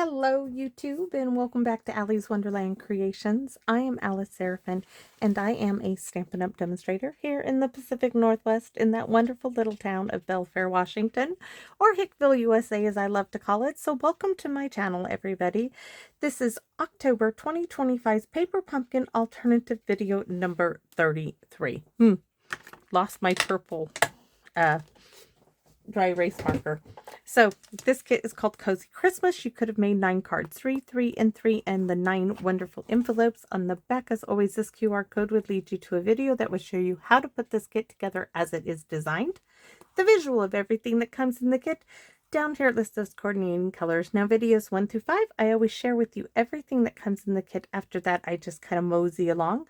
Hello YouTube and welcome back to Allie's Wonderland Creations. I am Alice Seraphin and I am a Stampin' Up! Demonstrator here in the Pacific Northwest in that wonderful little town of Belfair, Washington, or Hickville, USA as I love to call it. So welcome to my channel everybody. This is October 2025's Paper Pumpkin Alternative video number 33. Lost my purple dry erase marker. So this kit is called Cozy Christmas. You could have made 9 cards, 3, 3, and 3, and the 9 wonderful envelopes. On the back, as always, this QR code would lead you to a video that would show you how to put this kit together as it is designed. The visual of everything that comes in the kit. Down here it lists those coordinating colors. Now videos 1 through 5, I always share with you everything that comes in the kit. After that, I just kind of mosey along.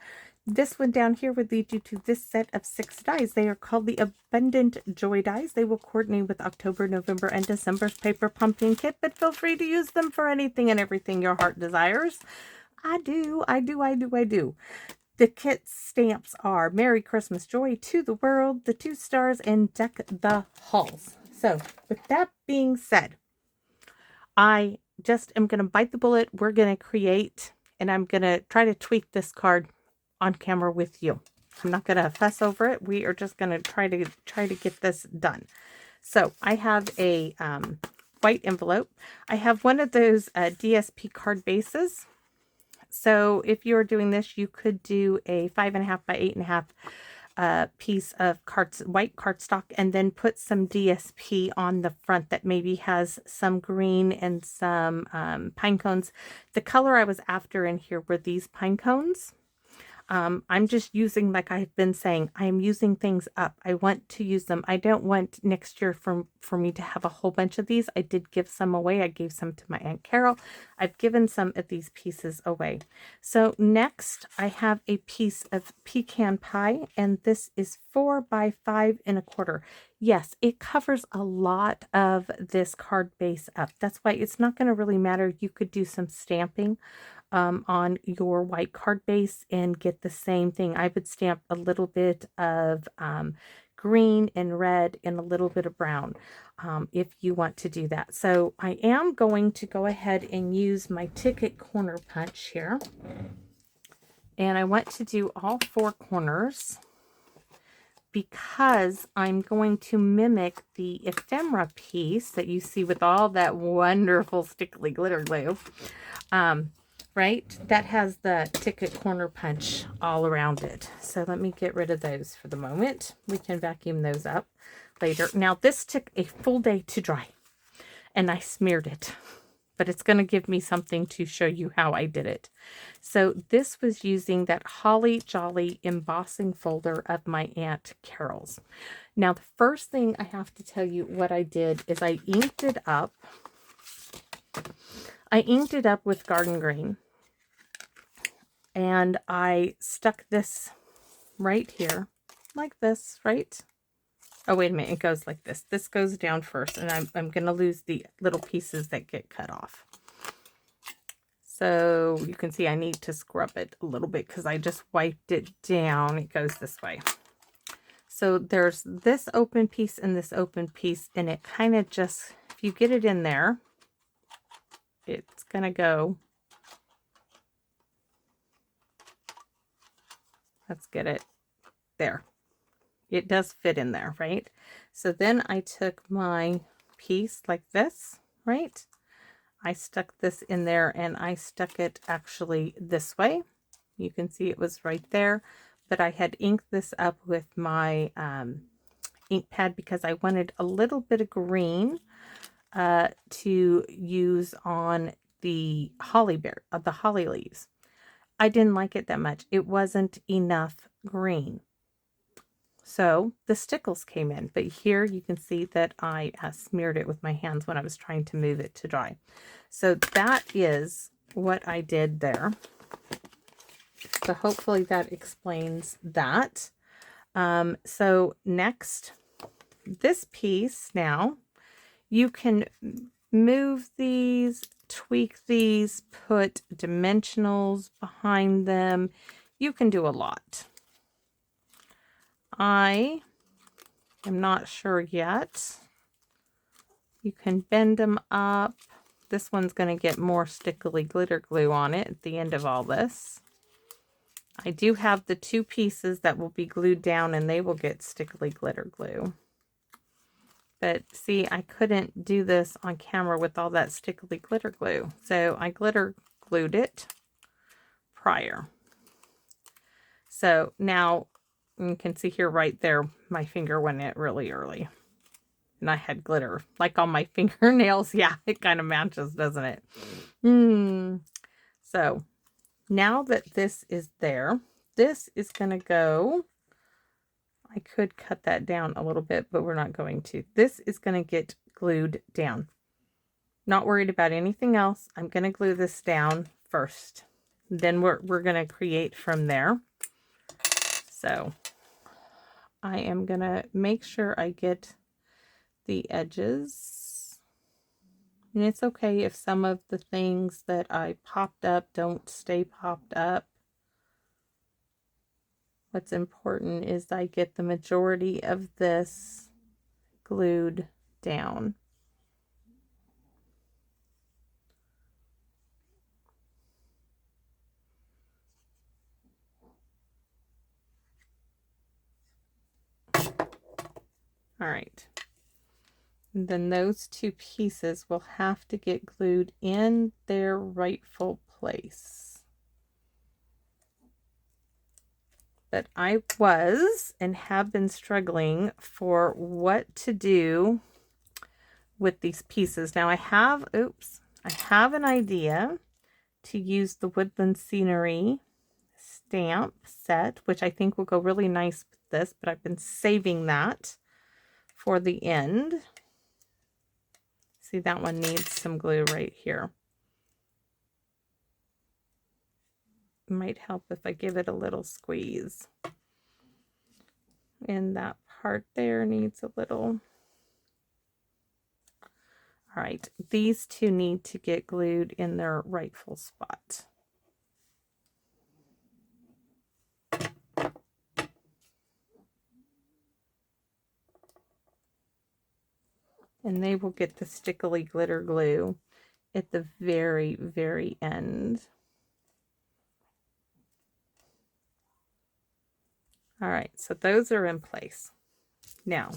This one down here would lead you to this set of 6 dies. They are called the Abundant Joy dies. They will coordinate with October, November, and December's Paper Pumpkin kit, but feel free to use them for anything and everything your heart desires. I do. The kit stamps are Merry Christmas, Joy to the World, the 2 stars, and Deck the Halls. So, with that being said, I just am going to bite the bullet. We're going to create, and I'm going to try to tweak this card on camera with you. I'm not going to fuss over it. We are just going to try to get this done. So I have a white envelope. I have one of those DSP card bases. So if you're doing this, you could do a 5.5 by 8.5 piece of white cardstock, and then put some DSP on the front that maybe has some green and some pine cones. The color I was after in here were these pine cones. I'm just using, like I've been saying, I am using things up. I want to use them. I don't want next year for me to have a whole bunch of these. I did give some away. I gave some to my Aunt Carol. I've given some of these pieces away. So next I have a piece of pecan pie, and this is 4 by 5.25. Yes, it covers a lot of this card base up. That's why it's not going to really matter. You could do some stamping on your white card base and get the same thing. I would stamp a little bit of green and red and a little bit of brown if you want to do that. So I am going to go ahead and use my ticket corner punch here. And I want to do all 4 corners because I'm going to mimic the ephemera piece that you see with all that wonderful stickly glitter glue. Right? That has the ticket corner punch all around it. So let me get rid of those for the moment. We can vacuum those up later. Now this took a full day to dry and I smeared it, but it's going to give me something to show you how I did it. So this was using that Holly Jolly embossing folder of my Aunt Carol's. Now the first thing I have to tell you what I did is I inked it up. I inked it up with garden green. And I stuck this right here, like this, right? Oh, wait a minute, it goes like this. This goes down first, and I'm going to lose the little pieces that get cut off. So you can see I need to scrub it a little bit because I just wiped it down. It goes this way. So there's this open piece and this open piece, and it kind of just, if you get it in there, it's going to go. Let's get it there. It does fit in there, right? So then I took my piece like this, right? I stuck this in there and I stuck it actually this way. You can see it was right there, but I had inked this up with my ink pad because I wanted a little bit of green to use on the holly leaves. I didn't like it that much. It wasn't enough green. So the stickles came in, but here you can see that I smeared it with my hands when I was trying to move it to dry. So that is what I did there. So hopefully that explains that. So next, this piece now, you can move these, tweak these, put dimensionals behind them. You can do a lot. I am not sure yet. You can bend them up. this one's going to get more stickily glitter glue on it at the end of all this. I do have the 2 pieces that will be glued down and they will get stickily glitter glue. But see, I couldn't do this on camera with all that stickily glitter glue. So I glitter glued it prior. So now you can see here right there, my finger went in really early. And I had glitter like on my fingernails. Yeah, it kind of matches, doesn't it? So now that this is there, this is going to go... I could cut that down a little bit, but we're not going to. This is going to get glued down. Not worried about anything else. I'm going to glue this down first. Then we're going to create from there. So I am going to make sure I get the edges. And it's okay if some of the things that I popped up don't stay popped up. What's important is I get the majority of this glued down. All right. And then those 2 pieces will have to get glued in their rightful place. But I was and have been struggling for what to do with these pieces. Now I have an idea to use the woodland scenery stamp set, which I think will go really nice with this, but I've been saving that for the end. See, that one needs some glue right here. It might help if I give it a little squeeze. And that part there needs a little. All right, these 2 need to get glued in their rightful spot. And they will get the stickily glitter glue at the very, very end. All right, so those are in place. Now,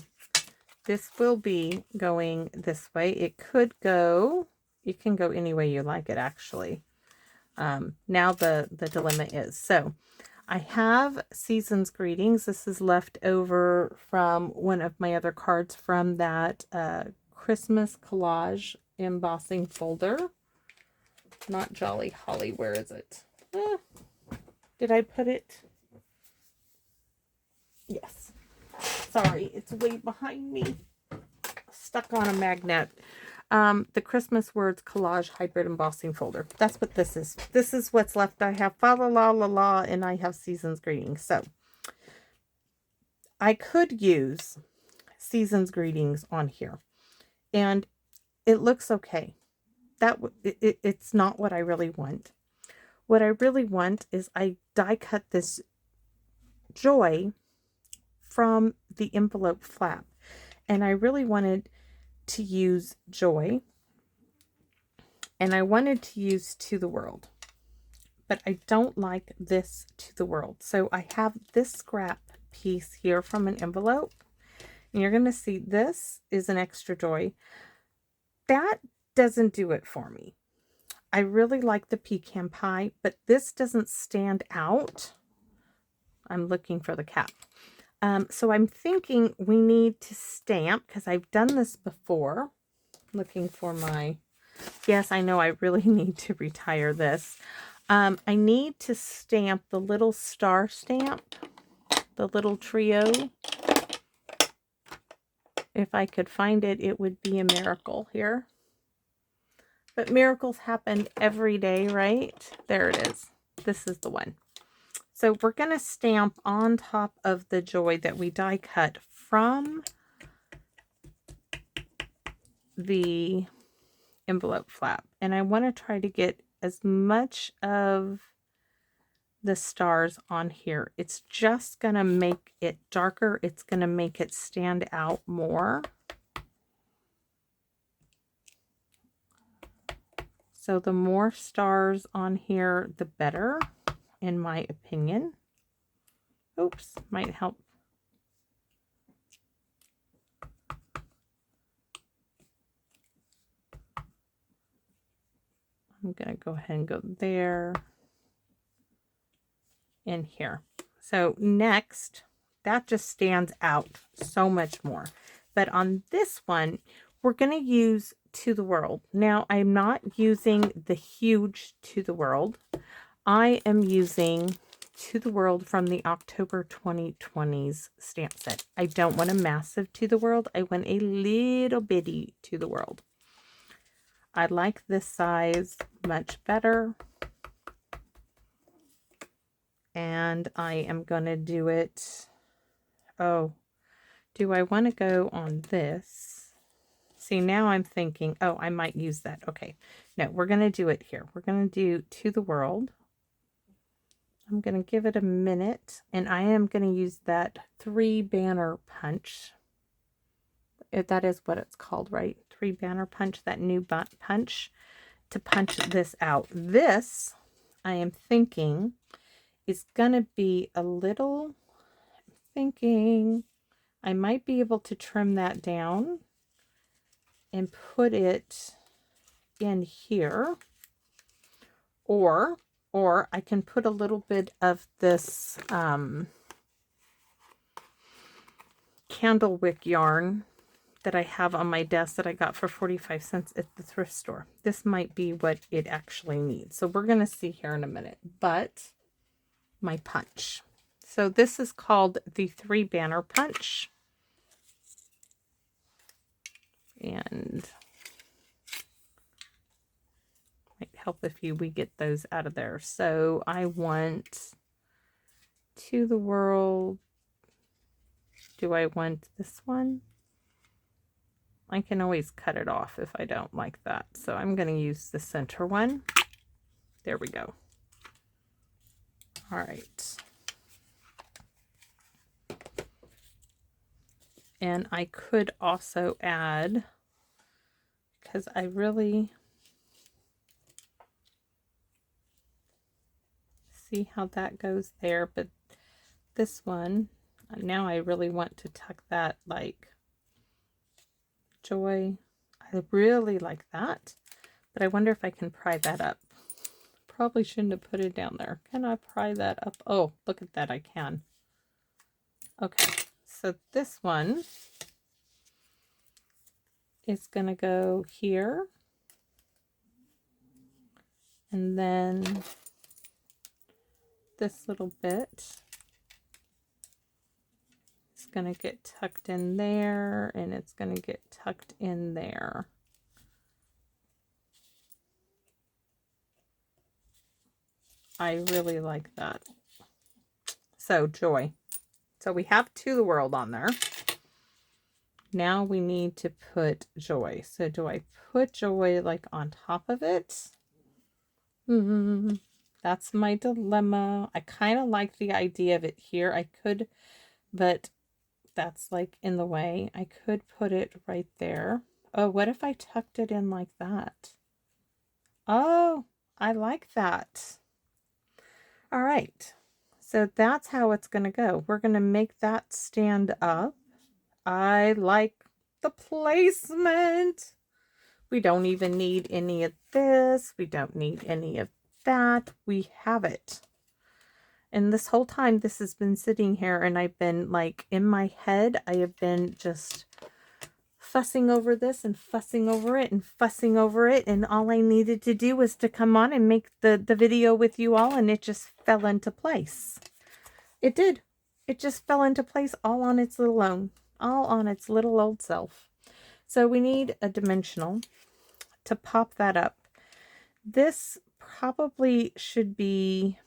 this will be going this way. It could go, you can go any way you like it, actually. Now the dilemma is, so I have Season's Greetings. This is left over from one of my other cards from that Christmas collage embossing folder. Not Jolly Holly, where is it? Did I put it? Yes. Sorry, it's way behind me. Stuck on a magnet. The Christmas Words Collage Hybrid Embossing folder. That's what this is. This is what's left. I have fa la la la la, and I have Season's Greetings. So I could use Season's Greetings on here, and it looks okay. It's not what I really want. What I really want is I die cut this Joy from the envelope flap, and I really wanted to use Joy, and I wanted to use To the World, but I don't like this To the World. So I have this scrap piece here from an envelope, and you're going to see this is an extra Joy. That doesn't do it for me. I really like the pecan pie, but this doesn't stand out. I'm looking for the cap. So I'm thinking we need to stamp, because I've done this before. Looking for my, yes, I know I really need to retire this. I need to stamp the little star stamp, the little trio. If I could find it, it would be a miracle here. But miracles happen every day, right? There it is. This is the one. So we're going to stamp on top of the Joy that we die cut from the envelope flap. And I want to try to get as much of the stars on here. It's just going to make it darker. It's going to make it stand out more. So the more stars on here, the better, in my opinion. Oops, might help. I'm going to go ahead and go there and here. So next, that just stands out so much more. But on this one, we're going to use To the World. Now, I'm not using the huge To the World. I am using To the World from the October 2020's stamp set. I don't want a massive To the World. I want a little bitty To the World. I like this size much better. And I am going to do it. Oh, do I want to go on this? See, now I'm thinking, oh, I might use that. Okay. No, we're going to do it here. We're going to do To the World. I'm going to give it a minute, and I am going to use that 3-banner punch. That is what it's called, right? 3-banner punch, that new punch, to punch this out. This, I am thinking, is going to be a little, thinking I might be able to trim that down and put it in here, or I can put a little bit of this candle wick yarn that I have on my desk that I got for 45 cents at the thrift store. This might be what it actually needs. So we're going to see here in a minute. But my punch. So this is called the 3-banner punch. And might help if we get those out of there. So I want To the World. Do I want this one? I can always cut it off if I don't like that. So I'm going to use the center one. There we go. All right. And I could also add, because I really see how that goes there, but this one, now I really want to tuck that like Joy. I really like that, but I wonder if I can pry that up. Probably shouldn't have put it down there. Can I pry that up? Oh, look at that, I can. Okay, so this one is going to go here. And then this little bit is going to get tucked in there, and it's going to get tucked in there. I really like that. So Joy. So we have To the World on there. Now we need to put Joy. So do I put Joy like on top of it? That's my dilemma. I kind of like the idea of it here. I could, but that's like in the way. I could put it right there. Oh, what if I tucked it in like that? Oh, I like that. All right. So that's how it's going to go. We're going to make that stand up. I like the placement. We don't even need any of this. We don't need any of that. We have it. And this whole time this has been sitting here, and I've been like in my head, I have been just fussing over this and fussing over it and fussing over it. And all I needed to do was to come on and make the video with you all, and it just fell into place. It did. It just fell into place all on its little own, all on its little old self. So we need a dimensional to pop that up. This probably should be,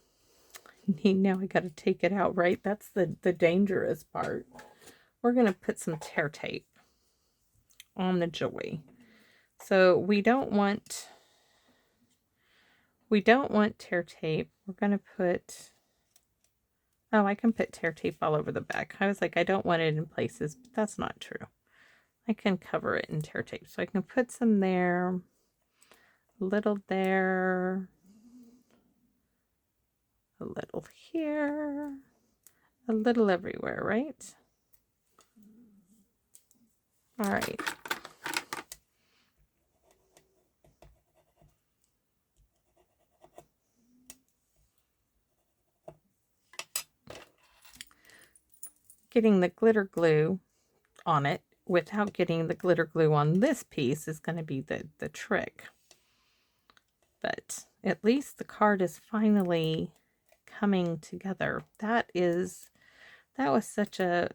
now I got to take it out, right? That's the dangerous part. We're going to put some tear tape on the Joy. So we don't want tear tape. We're going to put, oh, I can put tear tape all over the back. I was like, I don't want it in places, but that's not true. I can cover it in tear tape. So I can put some there, A little there, a little here, a little everywhere, right? All right. Getting the glitter glue on it without getting the glitter glue on this piece is going to be the trick. But at least the card is finally coming together. That was such a,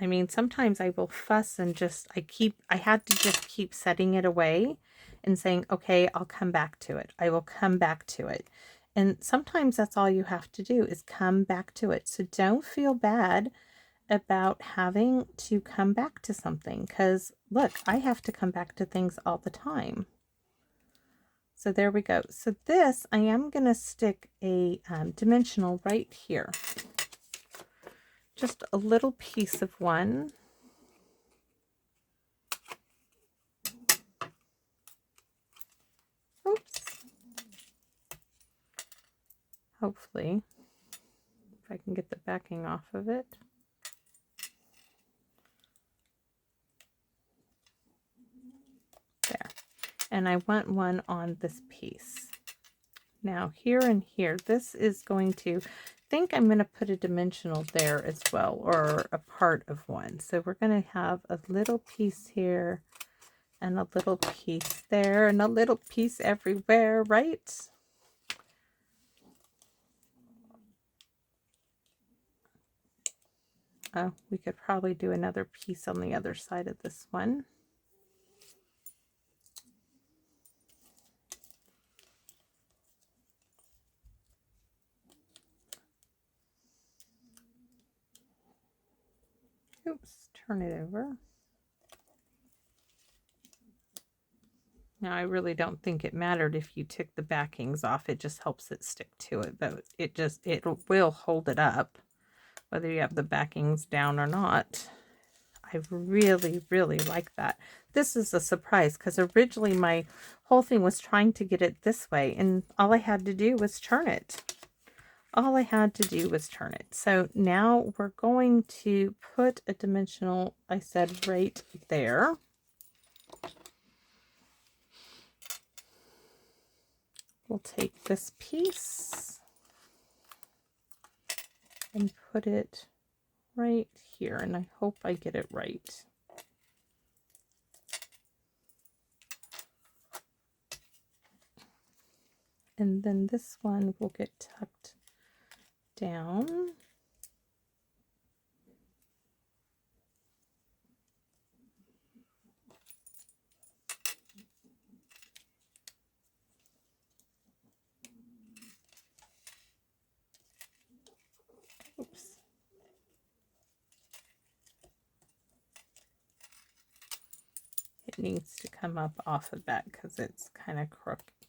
I mean, sometimes I will fuss and just, I had to just keep setting it away and saying, okay, I'll come back to it. I will come back to it. And sometimes that's all you have to do is come back to it. So don't feel bad about having to come back to something, because look, I have to come back to things all the time. So there we go. So this, I am going to stick a dimensional right here. Just a little piece of one. Oops. Hopefully, if I can get the backing off of it. There. And I want one on this piece. Now here and here, this is going to, think I'm going to put a dimensional there as well, or a part of one. So we're going to have a little piece here and a little piece there and a little piece everywhere, right? Oh, we could probably do another piece on the other side of this one. Oops, turn it over. Now, I really don't think it mattered if you took the backings off. It just helps it stick to it, but it will hold it up, whether you have the backings down or not. I really, really like that. This is a surprise because originally my whole thing was trying to get it this way, and all I had to do was turn it. All I had to do was turn it. So now we're going to put a dimensional, I said, right there. We'll take this piece and put it right here, and I hope I get it right. And then this one will get tucked down. Oops. It needs to come up off of that because it's kind of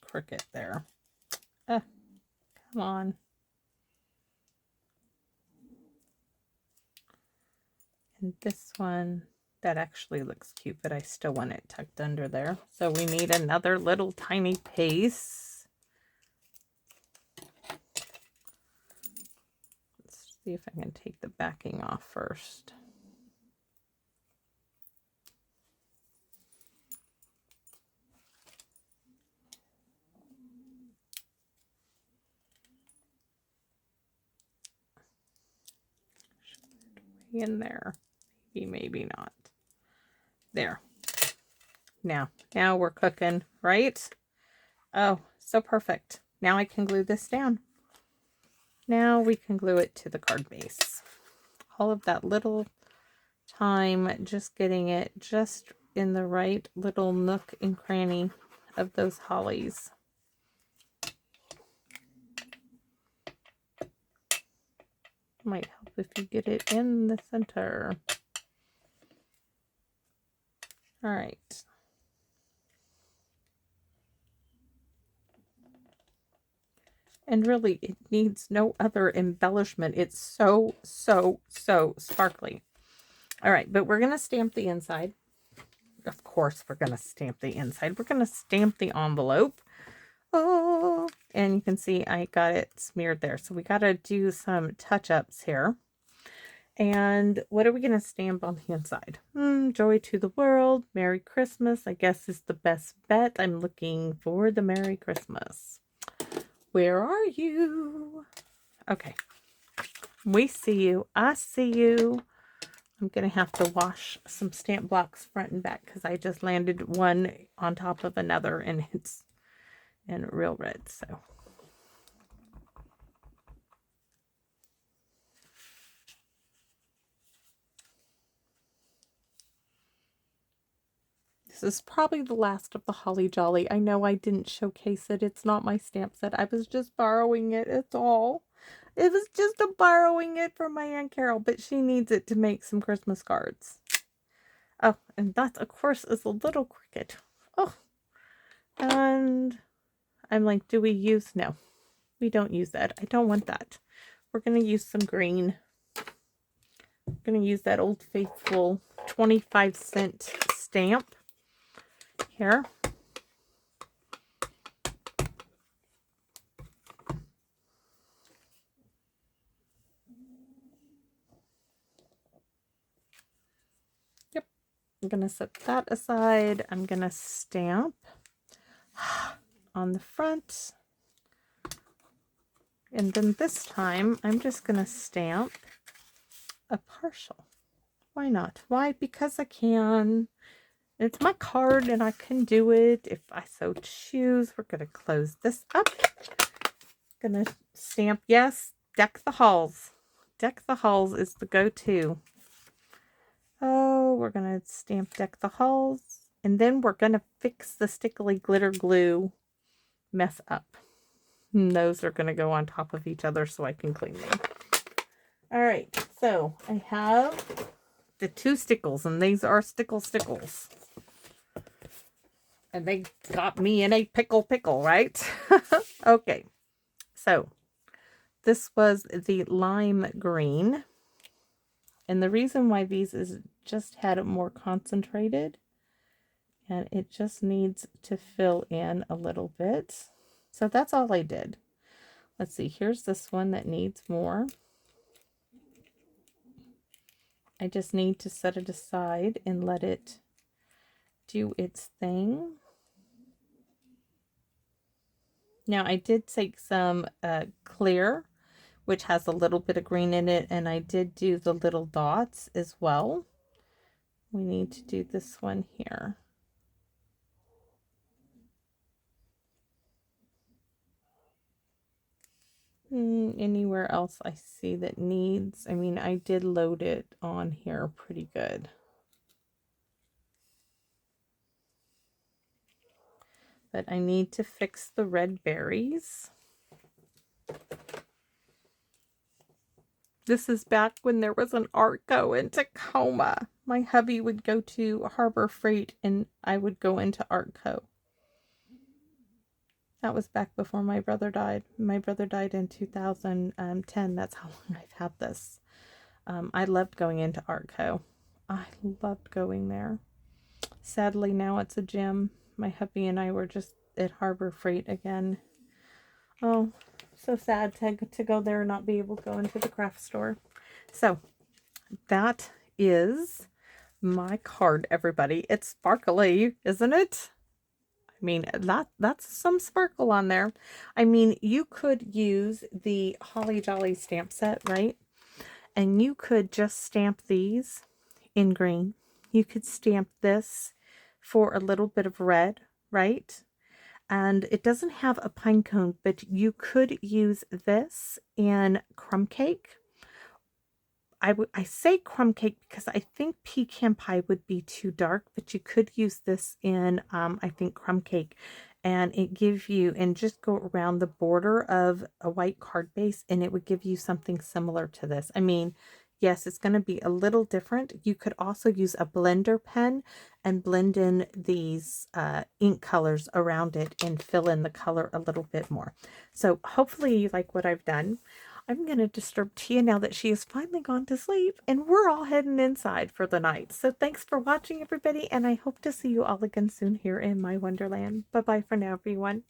crooked there. Come on. And this one, that actually looks cute, but I still want it tucked under there. So we need another little tiny piece. Let's see if I can take the backing off first. In there, maybe not. There. Now we're cooking, right? Oh, so perfect. Now I can glue this down. Now we can glue it to the card base. All of that little time just getting it just in the right little nook and cranny of those hollies. Might help if you get it in the center. All right. And really, it needs no other embellishment. It's so, so, so sparkly. All right, but we're going to stamp the inside. Of course, we're going to stamp the inside. We're going to stamp the envelope. Oh, and you can see I got it smeared there. So we got to do some touch-ups here. And what are we going to stamp on the inside? Joy to the world, Merry Christmas, I guess is the best bet. I'm looking for the Merry Christmas. Where are you? Okay. We see you. I see you. I'm going to have to wash some stamp blocks front and back because I just landed one on top of another and it's in real red. So this is probably the last of the Holly Jolly. I know I didn't showcase it. It's not my stamp set. I was just borrowing it. It's all. It was just a borrowing it from my Aunt Carol, but she needs it to make some Christmas cards. Oh, and that, of course, is a little cricket. Oh, and I'm like, do we use? No, we don't use that. I don't want that. We're going to use some green. I'm going to use that Old Faithful 25-cent stamp here. Yep. I'm going to set that aside. I'm going to stamp on the front. And then this time, I'm just going to stamp a partial. Why not? Why? Because I can. It's my card and I can do it if I so choose. We're going to close this up. Going to stamp, yes, Deck the Halls. Deck the Halls is the go-to. Oh, we're going to stamp Deck the Halls. And then we're going to fix the stickly glitter glue mess up. And those are going to go on top of each other so I can clean them. All right, so I have the 2 stickles, and these are stickles. And they got me in a pickle, right? Okay, so this was the lime green. And the reason why these is just had it more concentrated. And it just needs to fill in a little bit. So that's all I did. Let's see, here's this one that needs more. I just need to set it aside and let it do its thing. Now I did take some clear, which has a little bit of green in it, and I did do the little dots as well. We need to do this one here. Anywhere else I see that needs, I mean, I did load it on here pretty good. But I need to fix the red berries. This is back when there was an Artco in Tacoma. My hubby would go to Harbor Freight and I would go into Artco. That was back before my brother died. My brother died in 2010. That's how long I've had this. I loved going into Artco. I loved going there. Sadly, now it's a gym. My hubby and I were just at Harbor Freight again. Oh, so sad to go there and not be able to go into the craft store. So that is my card, everybody. It's sparkly, isn't it? I mean, that's some sparkle on there. I mean, you could use the Holly Jolly stamp set, right? And you could just stamp these in green. You could stamp this for a little bit of red, right? And it doesn't have a pine cone, but you could use this in crumb cake. I say crumb cake because I think pecan pie would be too dark, but you could use this in, I think, crumb cake. And it gives you, and just go around the border of a white card base, and it would give you something similar to this. I mean, yes, it's going to be a little different. You could also use a blender pen and blend in these ink colors around it and fill in the color a little bit more. So hopefully you like what I've done. I'm going to disturb Tia now that she has finally gone to sleep, and we're all heading inside for the night. So thanks for watching, everybody, and I hope to see you all again soon here in my Wonderland. Bye-bye for now, everyone.